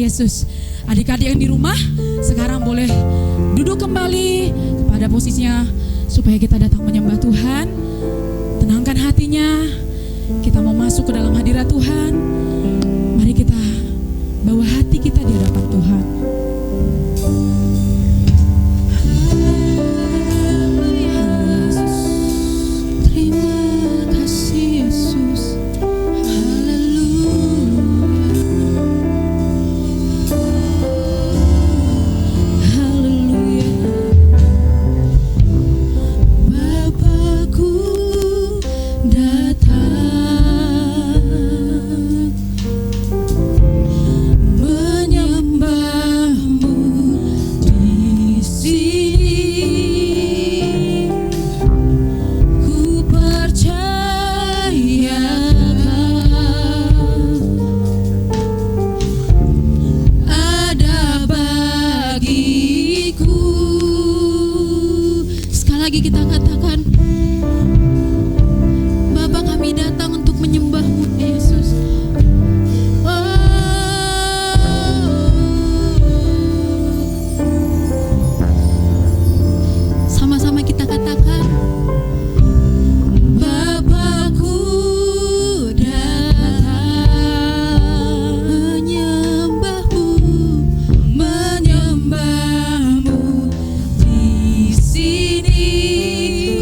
Yesus. Adik-adik yang di rumah sekarang boleh duduk kembali pada posisinya supaya kita datang menyembah Tuhan. Tenangkan hatinya, kita mau masuk ke dalam hadirat Tuhan. Mari kita bawa hati kita di hadapan Tuhan. Sini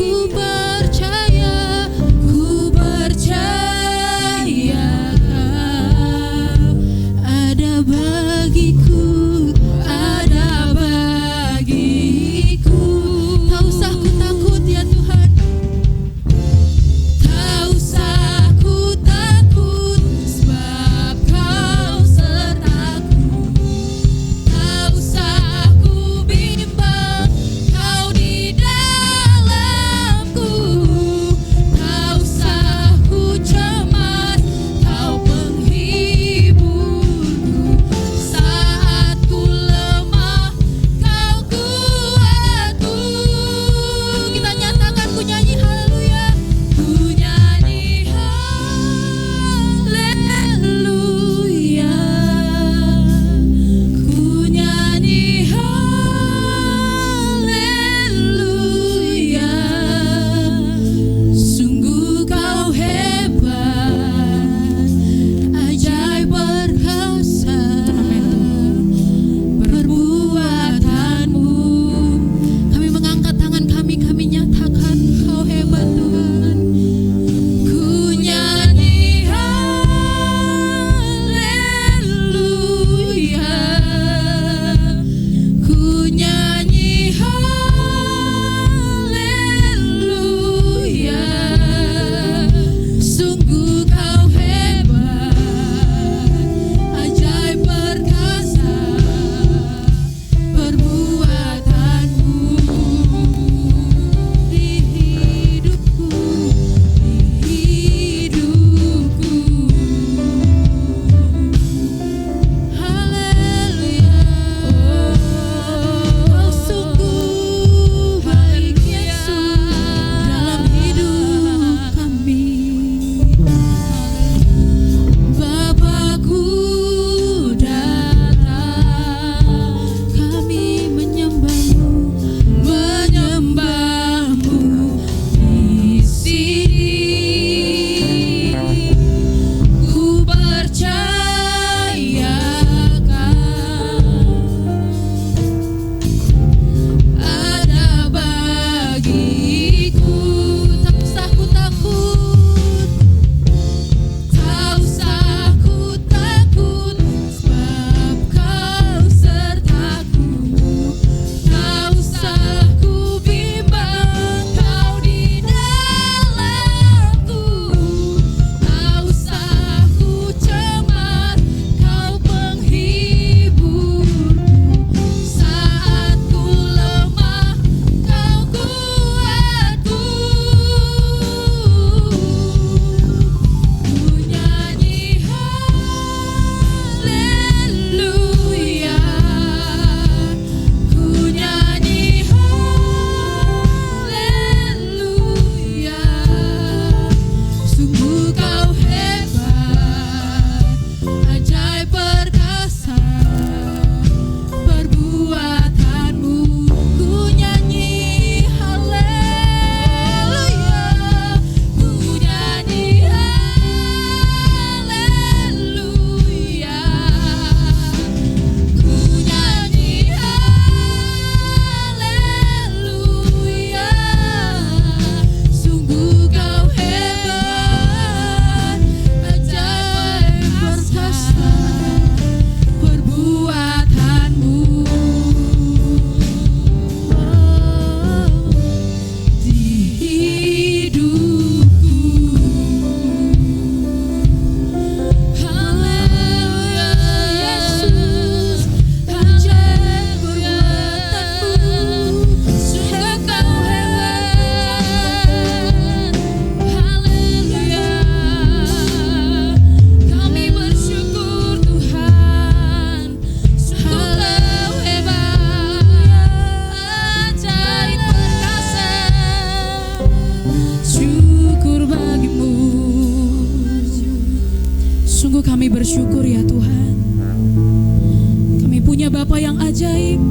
punya Bapa yang ajaib,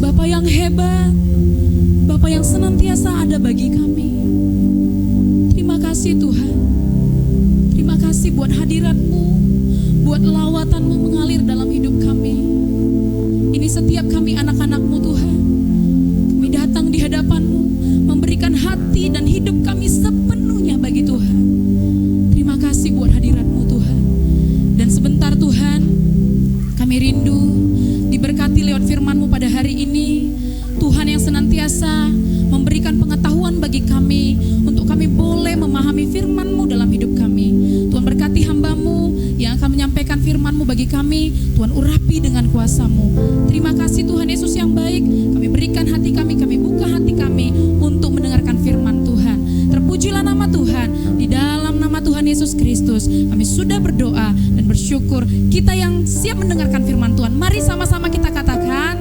Bapa yang hebat, Bapa yang senantiasa ada bagi kami. Terima kasih Tuhan. Terima kasih buat hadirat-Mu, buat lawatan-Mu mengalir dalam hidup kami. Ini setiap kami anak-anak-Mu Tuhan, kami datang di hadapan-Mu, memberikan hati dan hidup kami sepenuhnya bagi Tuhan. Terima kasih buat hadirat-Mu Tuhan. Dan sebentar Tuhan, kami rindu diberkati lewat firman-Mu pada hari ini. Tuhan yang senantiasa memberikan pengetahuan bagi kami untuk kami boleh memahami firman-Mu dalam hidup kami. Tuhan berkati hamba-Mu yang akan menyampaikan firman-Mu bagi kami. Tuhan urapi dengan kuasa-Mu. Terima kasih Tuhan Yesus yang baik. Kami berikan hati kami buka hati kami untuk mendengarkan firman Tuhan. Terpujilah nama Tuhan. Di dalam nama Tuhan Yesus Kristus kami sudah berdoa dan bersyukur. Kita yang siap mendengarkan firman Tuhan, mari sama-sama kita katakan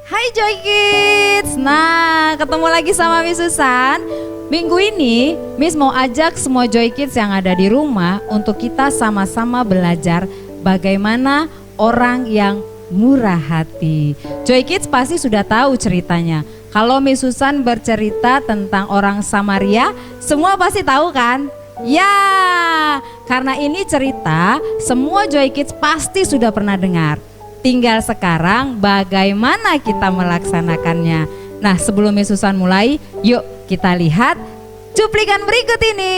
Hai Joy Kids. Nah, ketemu lagi sama Miss Susan. Minggu ini Miss mau ajak semua Joy Kids yang ada di rumah untuk kita sama-sama belajar bagaimana orang yang murah hati. Joy Kids pasti sudah tahu ceritanya. Kalau Miss Susan bercerita tentang orang Samaria, semua pasti tahu kan? Ya, karena ini cerita semua Joy Kids pasti sudah pernah dengar. Tinggal sekarang bagaimana kita melaksanakannya. Nah, sebelum Miss Susan mulai, yuk kita lihat cuplikan berikut ini.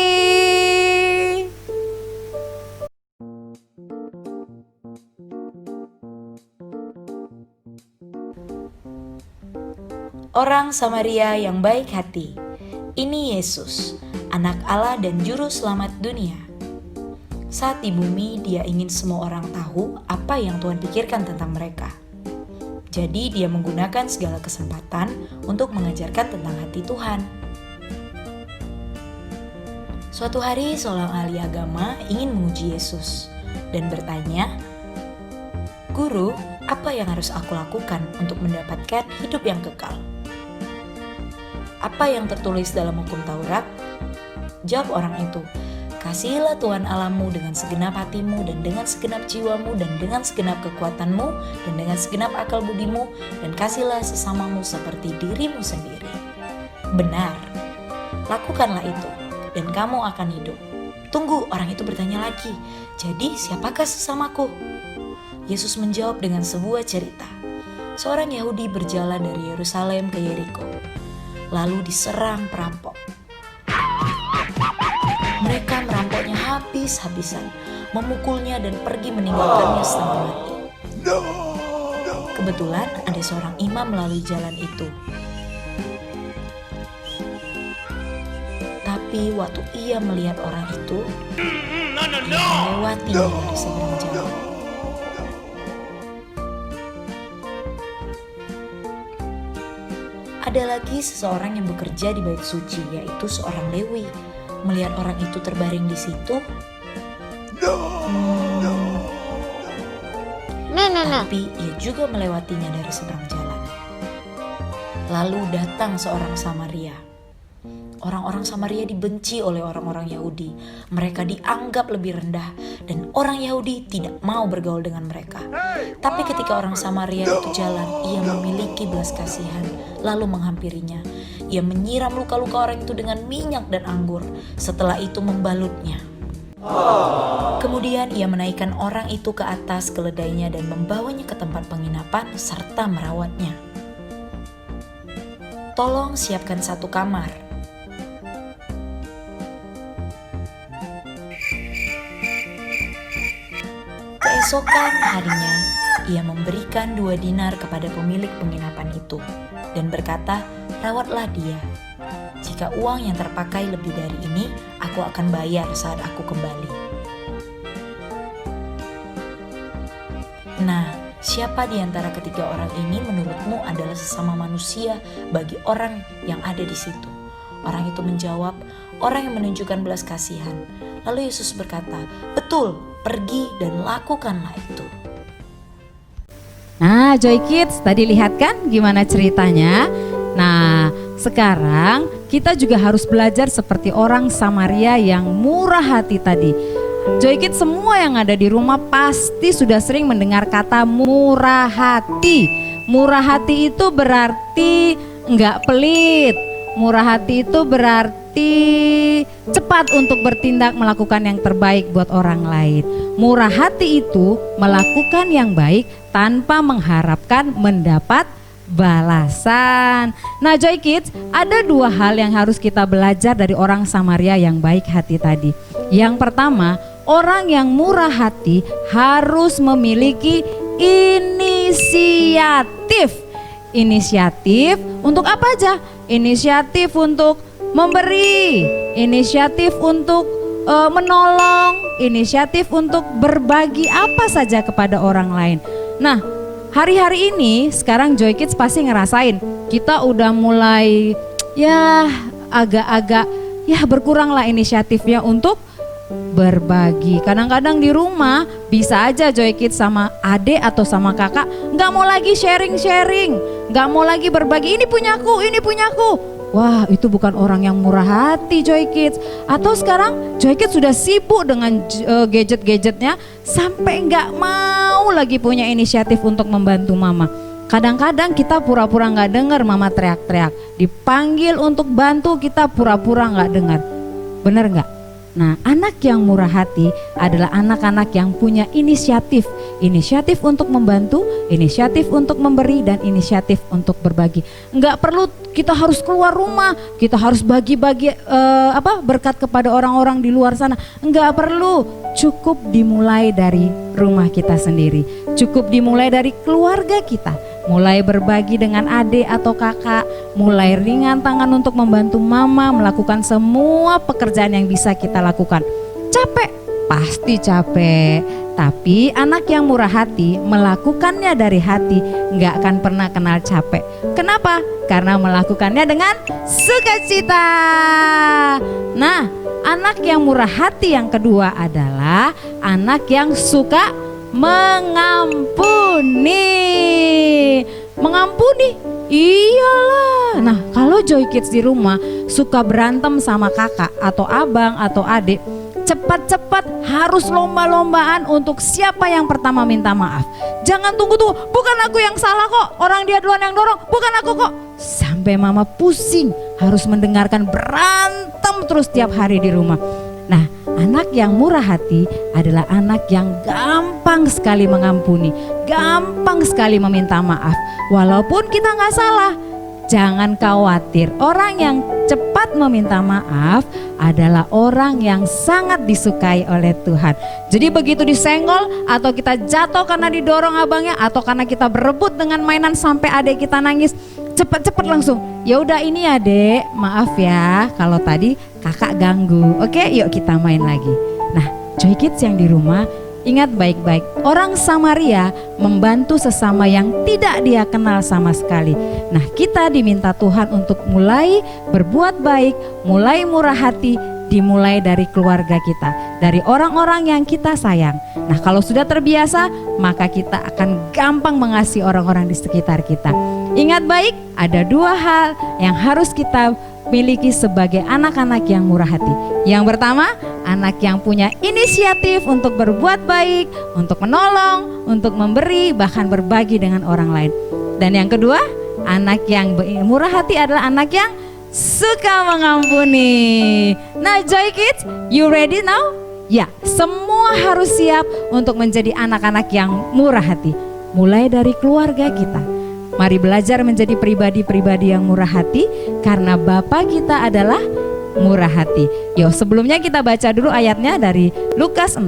Orang Samaria yang baik hati. Ini Yesus, anak Allah dan juru selamat dunia. Saat di bumi, dia ingin semua orang tahu apa yang Tuhan pikirkan tentang mereka. Jadi dia menggunakan segala kesempatan untuk mengajarkan tentang hati Tuhan. Suatu hari seorang ahli agama ingin menguji Yesus dan bertanya, "Guru, apa yang harus aku lakukan untuk mendapatkan hidup yang kekal?" "Apa yang tertulis dalam hukum Taurat?" Jawab orang itu, "Kasihilah Tuhan Allahmu dengan segenap hatimu dan dengan segenap jiwamu dan dengan segenap kekuatanmu dan dengan segenap akal budimu dan kasihlah sesamamu seperti dirimu sendiri." "Benar, lakukanlah itu dan kamu akan hidup." "Tunggu," orang itu bertanya lagi, "jadi siapakah sesamaku?" Yesus menjawab dengan sebuah cerita. Seorang Yahudi berjalan dari Yerusalem ke Yeriko, lalu diserang perampok. Mereka merampoknya habis-habisan, memukulnya dan pergi meninggalkannya setengah mati. Kebetulan ada seorang imam melalui jalan itu. Tapi waktu ia melihat orang itu, ia melewatinya dari seberang jalan. Ada lagi seseorang yang bekerja di bait suci, yaitu seorang Lewi. Melihat orang itu terbaring di situ, tapi ia juga melewatinya dari seberang jalan. Lalu datang seorang Samaria. Orang-orang Samaria dibenci oleh orang-orang Yahudi. Mereka dianggap lebih rendah dan orang Yahudi tidak mau bergaul dengan mereka. Tapi ketika orang Samaria itu jalan, ia memiliki belas kasihan, lalu menghampirinya. Ia menyiram luka-luka orang itu dengan minyak dan anggur. Setelah itu membalutnya. Kemudian ia menaikkan orang itu ke atas keledainya dan membawanya ke tempat penginapan serta merawatnya. "Tolong siapkan satu kamar." Keesokan harinya, ia memberikan 2 dinar kepada pemilik penginapan itu dan berkata, "Rawatlah dia. Jika uang yang terpakai lebih dari ini, aku akan bayar saat aku kembali." Nah, siapa di antara ketiga orang ini menurutmu adalah sesama manusia bagi orang yang ada di situ? Orang itu menjawab, "Orang yang menunjukkan belas kasihan." Lalu Yesus berkata, "Betul, pergi dan lakukanlah itu." Nah, Joy Kids, tadi lihat kan gimana ceritanya? Nah, sekarang kita juga harus belajar seperti orang Samaria yang murah hati tadi. Joy Kids semua yang ada di rumah pasti sudah sering mendengar kata murah hati. Murah hati itu berarti enggak pelit. Murah hati itu berarti cepat untuk bertindak melakukan yang terbaik buat orang lain. Murah hati itu melakukan yang baik tanpa mengharapkan mendapat balasan. Nah Joy Kids, ada dua hal yang harus kita belajar dari orang Samaria yang baik hati tadi. Yang pertama, orang yang murah hati harus memiliki inisiatif. Inisiatif untuk apa aja? Inisiatif untuk memberi, inisiatif untuk menolong, inisiatif untuk berbagi apa saja kepada orang lain. Nah, hari-hari ini sekarang Joy Kids pasti ngerasain kita udah mulai ya agak-agak ya berkurang lah inisiatifnya untuk berbagi. Kadang-kadang di rumah bisa aja Joy Kids sama adik atau sama kakak nggak mau lagi sharing-sharing, nggak mau lagi berbagi, ini punyaku, ini punyaku. Wah, itu bukan orang yang murah hati Joy Kids. Atau sekarang Joy Kids sudah sibuk dengan gadget-gadgetnya sampai nggak mau lagi punya inisiatif untuk membantu mama. Kadang-kadang kita pura-pura nggak dengar mama teriak-teriak. Dipanggil untuk bantu kita pura-pura nggak dengar. Bener nggak? Nah, anak yang murah hati adalah anak-anak yang punya inisiatif. Inisiatif untuk membantu, inisiatif untuk memberi, dan inisiatif untuk berbagi. Enggak perlu kita harus keluar rumah, kita harus bagi-bagi berkat kepada orang-orang di luar sana. Enggak perlu, cukup dimulai dari rumah kita sendiri. Cukup dimulai dari keluarga kita. Mulai berbagi dengan adik atau kakak, mulai ringan tangan untuk membantu mama melakukan semua pekerjaan yang bisa kita lakukan. Capek, pasti capek. Tapi anak yang murah hati melakukannya dari hati, nggak akan pernah kenal capek. Kenapa? Karena melakukannya dengan sukacita. Nah, anak yang murah hati yang kedua adalah anak yang suka mengampuni. Mengampuni? Iyalah. Nah, kalau Joy Kids di rumah suka berantem sama kakak atau abang atau adik, cepat-cepat harus lomba-lombaan untuk siapa yang pertama minta maaf. Jangan tunggu-tunggu, bukan aku yang salah kok, orang dia duluan yang dorong, bukan aku kok. Sampai mama pusing harus mendengarkan berantem terus tiap hari di rumah. Nah, anak yang murah hati adalah anak yang gampang sekali mengampuni, gampang sekali meminta maaf. Walaupun kita nggak salah, jangan khawatir. Orang yang cepat meminta maaf adalah orang yang sangat disukai oleh Tuhan. Jadi begitu disenggol atau kita jatuh karena didorong abangnya atau karena kita berebut dengan mainan sampai adik kita nangis, cepat-cepat langsung, ya udah ini ya dek, maaf ya kalau tadi kakak ganggu. Oke, yuk kita main lagi. Nah, Joy Kids yang di rumah, ingat baik-baik, orang Samaria membantu sesama yang tidak dia kenal sama sekali. Nah, kita diminta Tuhan untuk mulai berbuat baik, mulai murah hati, dimulai dari keluarga kita, dari orang-orang yang kita sayang. Nah, kalau sudah terbiasa, maka kita akan gampang mengasihi orang-orang di sekitar kita. Ingat baik, ada dua hal yang harus kita miliki sebagai anak-anak yang murah hati. Yang pertama, anak yang punya inisiatif untuk berbuat baik, untuk menolong, untuk memberi, bahkan berbagi dengan orang lain. Dan yang kedua, anak yang murah hati adalah anak yang suka mengampuni. Nah, Joy Kids, you ready now? Ya, semua harus siap untuk menjadi anak-anak yang murah hati. Mulai dari keluarga kita. Mari belajar menjadi pribadi-pribadi yang murah hati karena Bapa kita adalah murah hati. Yo, sebelumnya kita baca dulu ayatnya dari Lukas 6.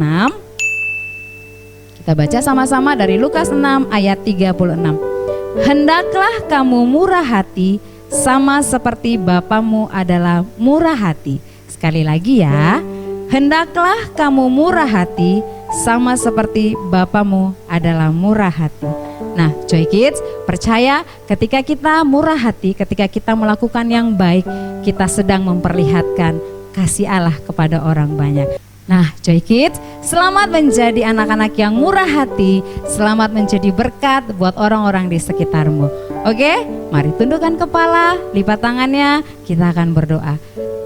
Kita baca sama-sama dari Lukas 6 ayat 36. Hendaklah kamu murah hati sama seperti Bapamu adalah murah hati. Sekali lagi ya. Hendaklah kamu murah hati sama seperti Bapamu adalah murah hati. Nah, Joy Kids, percaya ketika kita murah hati, ketika kita melakukan yang baik, kita sedang memperlihatkan kasih Allah kepada orang banyak. Nah, Joy Kids, selamat menjadi anak-anak yang murah hati, selamat menjadi berkat buat orang-orang di sekitarmu. Oke, mari tundukkan kepala, lipat tangannya, kita akan berdoa.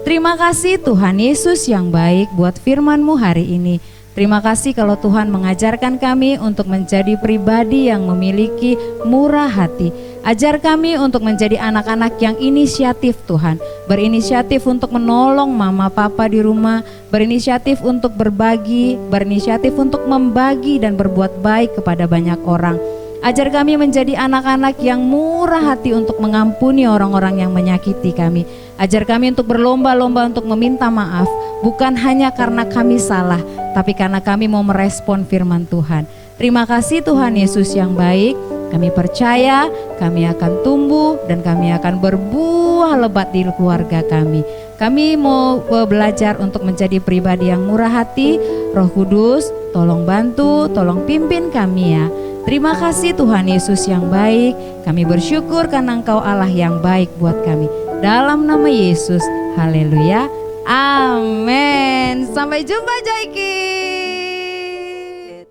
Terima kasih Tuhan Yesus yang baik buat firman-Mu hari ini. Terima kasih kalau Tuhan mengajarkan kami untuk menjadi pribadi yang memiliki murah hati. Ajar kami untuk menjadi anak-anak yang inisiatif Tuhan. Berinisiatif untuk menolong mama papa di rumah. Berinisiatif untuk berbagi. Berinisiatif untuk membagi dan berbuat baik kepada banyak orang. Ajar kami menjadi anak-anak yang murah hati untuk mengampuni orang-orang yang menyakiti kami. Ajar kami untuk berlomba-lomba untuk meminta maaf, bukan hanya karena kami salah, tapi karena kami mau merespon firman Tuhan. Terima kasih Tuhan Yesus yang baik. Kami percaya kami akan tumbuh dan kami akan berbuah lebat di keluarga kami. Kami mau belajar untuk menjadi pribadi yang murah hati. Roh Kudus, tolong bantu, tolong pimpin kami ya. Terima kasih Tuhan Yesus yang baik. Kami bersyukur karena Engkau Allah yang baik buat kami. Dalam nama Yesus, haleluya, amin. Sampai jumpa Joy Kids.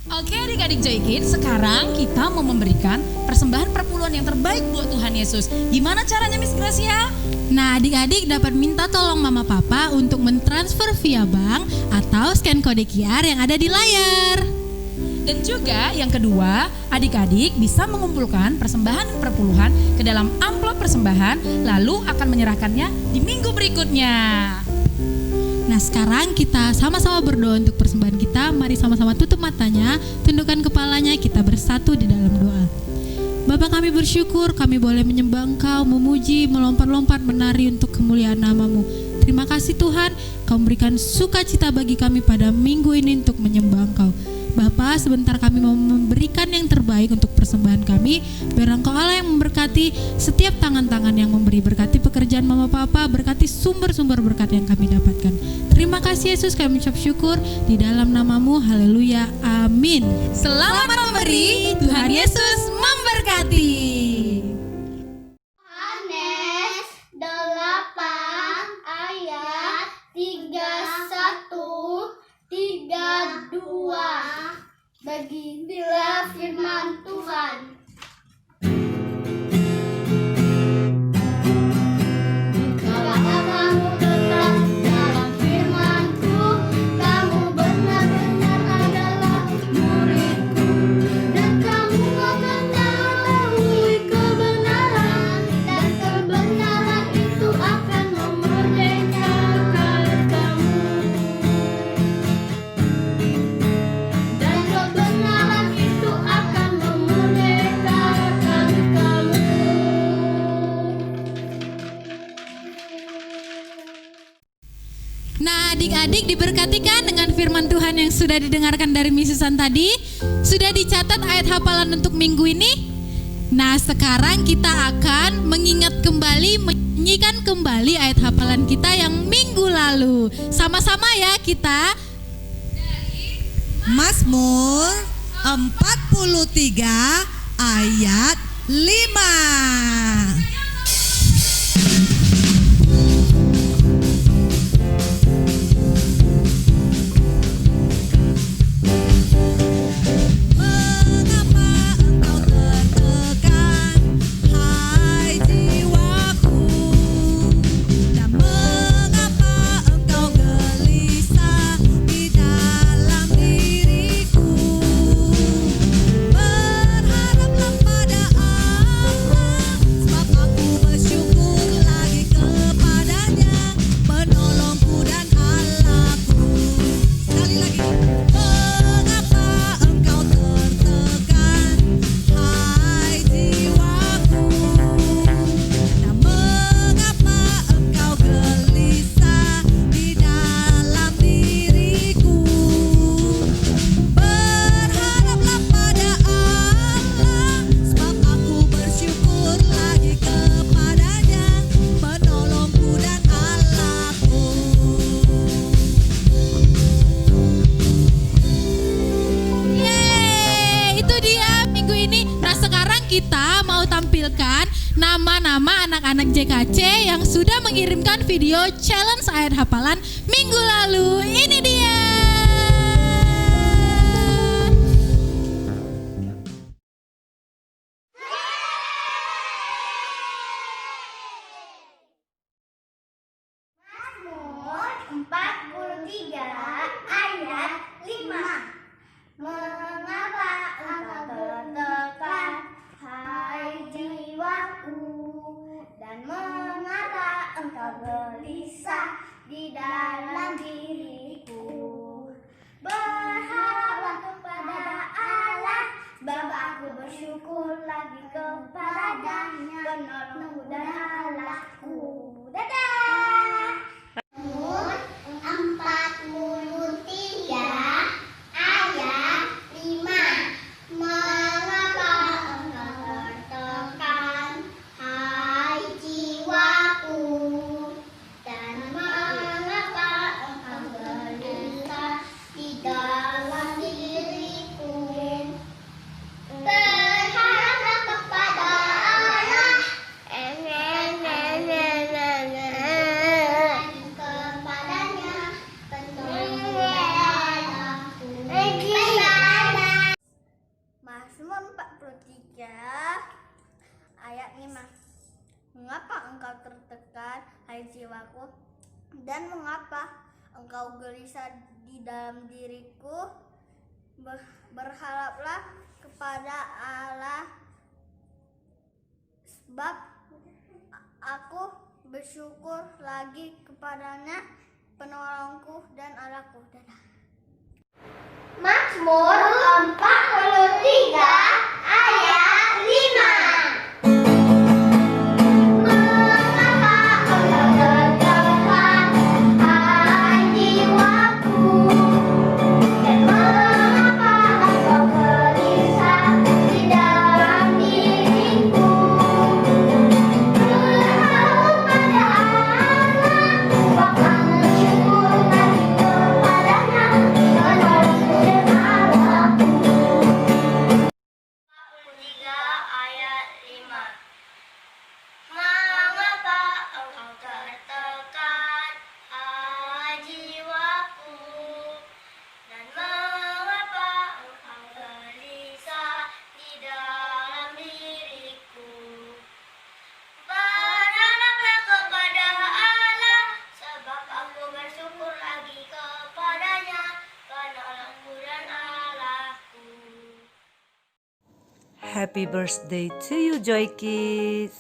Oke adik-adik Joy Kids, sekarang kita mau memberikan persembahan perpuluhan yang terbaik buat Tuhan Yesus. Gimana caranya Miss Gracia? Nah, adik-adik dapat minta tolong mama papa untuk mentransfer via bank atau scan kode QR yang ada di layar. Dan juga yang kedua, adik-adik bisa mengumpulkan persembahan perpuluhan ke dalam amplop persembahan, lalu akan menyerahkannya di minggu berikutnya. Nah, sekarang kita sama-sama berdoa untuk persembahan kita. Mari sama-sama tutup matanya, tundukkan kepalanya, kita bersatu di dalam doa. Bapa, kami bersyukur kami boleh menyembah Engkau, memuji, melompat-lompat, menari untuk kemuliaan nama-Mu. Terima kasih Tuhan, Kau memberikan sukacita bagi kami pada minggu ini untuk menyembah Engkau. Bapa, sebentar kami mau memberikan yang terbaik untuk persembahan kami. Biar Engkau Allah yang memberkati setiap tangan-tangan yang memberi. Berkati pekerjaan mama papa, berkati sumber-sumber berkat yang kami dapatkan. Terima kasih Yesus, kami ucap syukur di dalam nama-Mu, haleluya, amin. Selamat memberi, Tuhan Yesus memberkati. Yohanes 8 ayat 31-32. Beginilah firman Tuhan. Jika kamu tetap dalam firman-Ku, kamu benar-benar adalah murid-Ku, dan kamu akan mengetahui kebenaran, dan kebenaran itu akan memerdekakan kamu. Dan kebenaran itu akan memerdekakan kamu. Nah, adik-adik diberkati kan dengan firman Tuhan yang sudah didengarkan dari Miss Susan tadi? Sudah dicatat ayat hafalan untuk minggu ini? Nah, sekarang kita akan mengingat kembali, menyanyikan kembali ayat hafalan kita yang minggu lalu. Sama-sama ya kita. Mazmur 43 ayat 5. Mengapa engkau tertekan, hai jiwaku, dan mengapa engkau gelisah di dalam diriku? Berharaplah pada Allah, sebab nama-nama anak-anak JKC yang sudah mengirimkan video challenge ayat hafalan minggu lalu. Ini dia. Mazmur 43 ayat 5. Mengapa engkau tertekan, hai jiwaku, dan mengapa engkau gelisah di dalam diriku. Berharaplah kepada Allah, sebab aku bersyukur lagi kepadanya, penolongku dan Allahku. Dadah. Mazmur 43 ayat 5. Mengapa engkau tertekan, hai jiwaku, dan mengapa engkau gelisah di dalam diriku. Berharaplah kepada Allah, kepadanya, penolongku dan Allahku. Mazmur 43 ayat 5. Mengapa engkau tertekan, hai jiwaku, dan mengapa engkau gelisah di dalam diriku? Berharaplah kepada Allah, sebab aku bersyukur lagi kepadanya, penolongku dan Allahku. Dadah. Mazmur 43 ayat 5. Mengapa engkau tertekan, hai jiwaku, dan mengapa engkau gelisah di dalam diriku. Berharap pada Allah, sebab aku bersyukur lagi kepadanya, penolongku dan Allahku. 43 ayat 5. Mengapa engkau tertekan, hai jiwaku, dan mengapa engkau gelisah di dalam diriku. Berharaplah kepada Allah, sebab aku bersyukur lagi kepadanya, penolongku dan Allahku. Happy birthday to you, Joy Kids.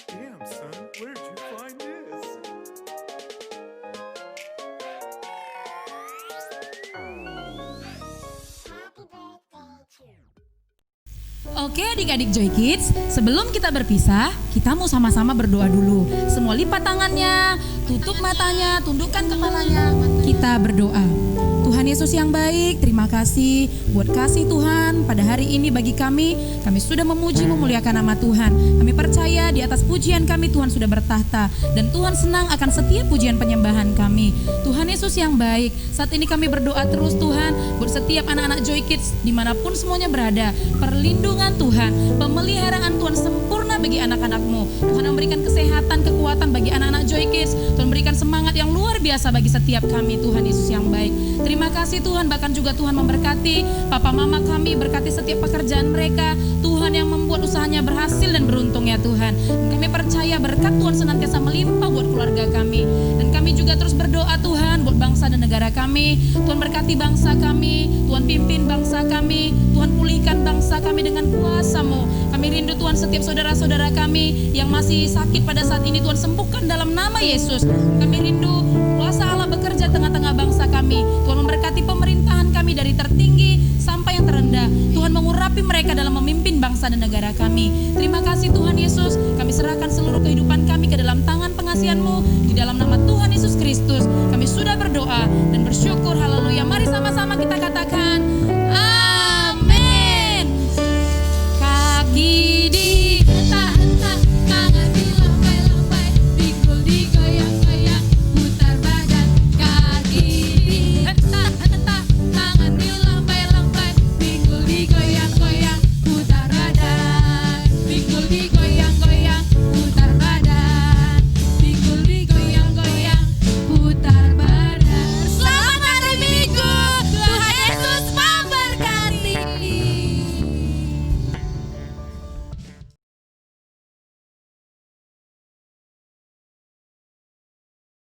Damn, son, where'd you find this? Oke adik-adik Joy Kids, sebelum kita berpisah, kita mau sama-sama berdoa dulu. Semua lipat tangannya, tutup matanya, tundukkan kepalanya. Kita berdoa. Tuhan Yesus yang baik, terima kasih buat kasih Tuhan pada hari ini bagi kami. Kami sudah memuji memuliakan nama Tuhan. Kami percaya di atas pujian kami Tuhan sudah bertahta, dan Tuhan senang akan setiap pujian penyembahan kami. Tuhan Yesus yang baik, saat ini kami berdoa terus Tuhan buat setiap anak-anak Joy Kids dimanapun semuanya berada. Perlindungan Tuhan, pemeliharaan Tuhan sempurna bagi anak-anak-Mu. Tuhan memberikan kesehatan, kekuatan bagi anak-anak Joy Kids. Tuhan memberikan semangat yang luar biasa bagi setiap kami. Tuhan Yesus yang baik, terima kasih Tuhan. Bahkan juga Tuhan memberkati papa mama kami, berkati setiap pekerjaan mereka. Tuhan yang membuat usahanya berhasil dan beruntung ya Tuhan. Dan kami percaya berkat Tuhan senantiasa melimpah buat keluarga kami. Dan kami juga terus berdoa Tuhan buat bangsa dan negara kami. Tuhan berkati bangsa kami, Tuhan pimpin bangsa kami, Tuhan pulihkan bangsa kami dengan kuasa-Mu. Kami rindu Tuhan setiap saudara-saudara kami yang masih sakit pada saat ini, Tuhan sembuhkan dalam nama Yesus. Kami rindu kuasa Allah bekerja tengah-tengah bangsa kami. Tuhan memberkati pemerintahan kami dari tertinggi sampai yang terendah. Tuhan mengurapi mereka dalam memimpin bangsa dan negara kami. Terima kasih Tuhan Yesus. Kami serahkan seluruh kehidupan kami ke dalam tangan pengasihan-Mu di dalam nama Tuhan Yesus Kristus.